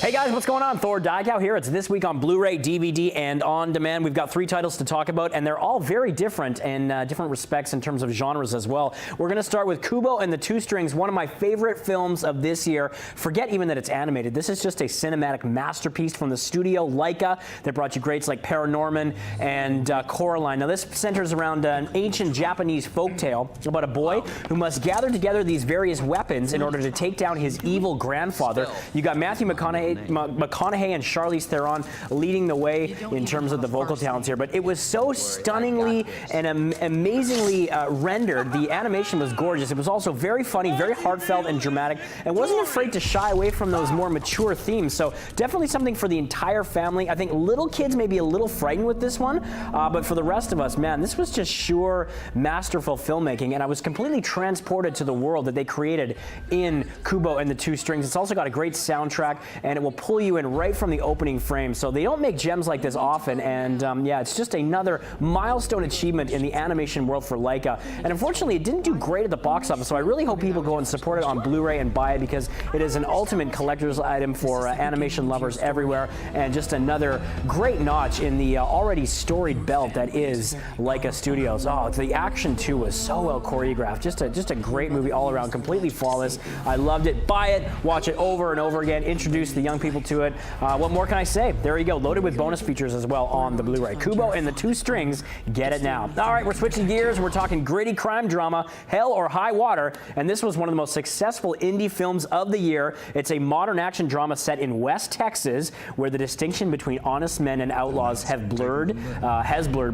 Hey guys, what's going on? Thor Diecow here. It's This Week on Blu-ray, DVD, and on demand. We've got 3 titles to talk about, and they're all very different in different respects in terms of genres as well. We're going to start with Kubo and the Two Strings, one of my favorite films of this year. Forget even that it's animated. This is just a cinematic masterpiece from the studio Laika that brought you greats like Paranorman and Coraline. Now, this centers around an ancient Japanese folktale about a boy who must gather together these various weapons in order to take down his evil grandfather. You got Matthew McConaughey and Charlize Theron leading the way in terms of the vocal talents here, but it was so stunningly and amazingly rendered. The animation was gorgeous. It was also very funny, very heartfelt and dramatic, and wasn't afraid to shy away from those more mature themes. So definitely something for the entire family. I think little kids may be a little frightened with this one, but for the rest of us, man, this was just sure masterful filmmaking, and I was completely transported to the world that they created in Kubo and the Two Strings. It's also got a great soundtrack, and it will pull you in right from the opening frame. So they don't make gems like this often, and yeah, it's just another milestone achievement in the animation world for Laika. And unfortunately, it didn't do great at the box office, so I really hope people go and support it on Blu-ray and buy it, because it is an ultimate collector's item for animation lovers everywhere, and just another great notch in the already storied belt that is Laika Studios. Oh, the action too was so well choreographed. Just a great movie all around, completely flawless. I loved it. Buy it, watch it over and over again, introduce the young people to it. What more can I say? There you go, loaded with bonus features as well on the Blu-ray. Kubo and the Two Strings, get it now. All right, we're switching gears. We're talking gritty crime drama, Hell or High Water, and this was one of the most successful indie films of the year. It's a modern action drama set in West Texas, where the distinction between honest men and outlaws has blurred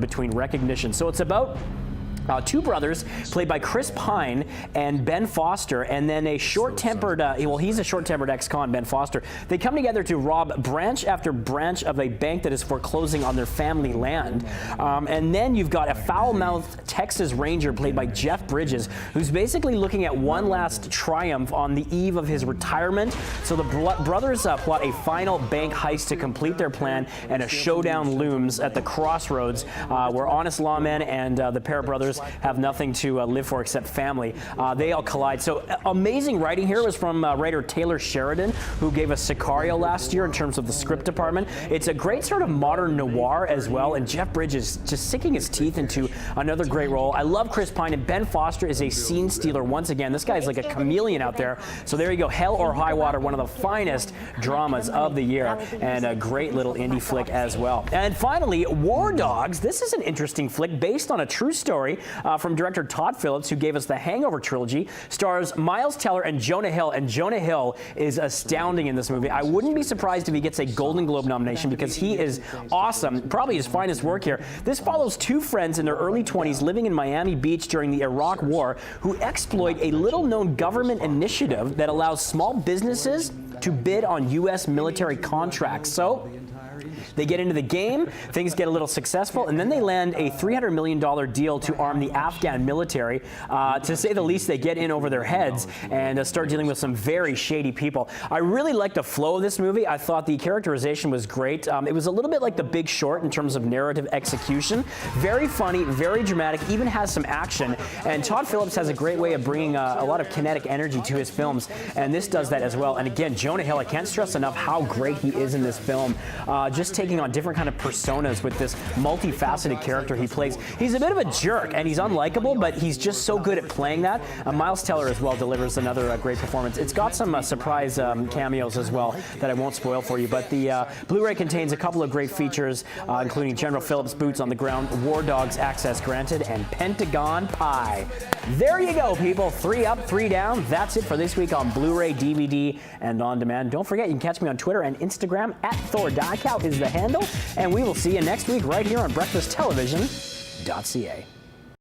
between recognition. So it's about two brothers played by Chris Pine and Ben Foster, and then a short-tempered, well, he's a short-tempered ex-con, Ben Foster. They come together to rob branch after branch of a bank that is foreclosing on their family land. And then you've got a foul-mouthed Texas Ranger played by Jeff Bridges, who's basically looking at one last triumph on the eve of his retirement. So the brothers plot a final bank heist to complete their plan, and a showdown looms at the crossroads where honest lawmen and the pair of brothers have nothing to live for except family. They all collide. So amazing writing here was from writer Taylor Sheridan, who gave us Sicario last year in terms of the script department. It's a great sort of modern noir as well, and Jeff Bridges just sinking his teeth into another great role. I love Chris Pine, and Ben Foster is a scene stealer once again. This guy is like a chameleon out there. So there you go, Hell or High Water, one of the finest dramas of the year, and a great little indie flick as well. And finally, War Dogs. This is an interesting flick based on a true story from director Todd Phillips, who gave us the Hangover trilogy. Stars Miles Teller and Jonah Hill, and Jonah Hill is astounding in this movie. I wouldn't be surprised if he gets a Golden Globe nomination, because he is awesome, probably his finest work here. This follows two friends in their early 20s living in Miami Beach during the Iraq War, who exploit a little-known government initiative that allows small businesses to bid on U.S. military contracts. So they get into the game, things get a little successful, and then they land a $300 million deal to arm the Afghan military. To say the least, they get in over their heads and start dealing with some very shady people. I really liked the flow of this movie. I thought the characterization was great. It was a little bit like The Big Short in terms of narrative execution. Very funny, very dramatic, even has some action. And Todd Phillips has a great way of bringing a lot of kinetic energy to his films, and this does that as well. And again, Jonah Hill, I can't stress enough how great he is in this film. Just taking on different kind of personas with this multifaceted character he plays. He's a bit of a jerk, and he's unlikable, but he's just so good at playing that. Miles Teller as well delivers another great performance. It's got some surprise cameos as well that I won't spoil for you, but the Blu-ray contains a couple of great features, including General Phillips' boots on the ground, War Dogs access granted, and Pentagon Pie. There you go, people. 3 up, 3 down. That's it for this week on Blu-ray, DVD, and on demand. Don't forget, you can catch me on Twitter and Instagram at Thor Diecow is the handle, and we will see you next week right here on breakfasttelevision.ca.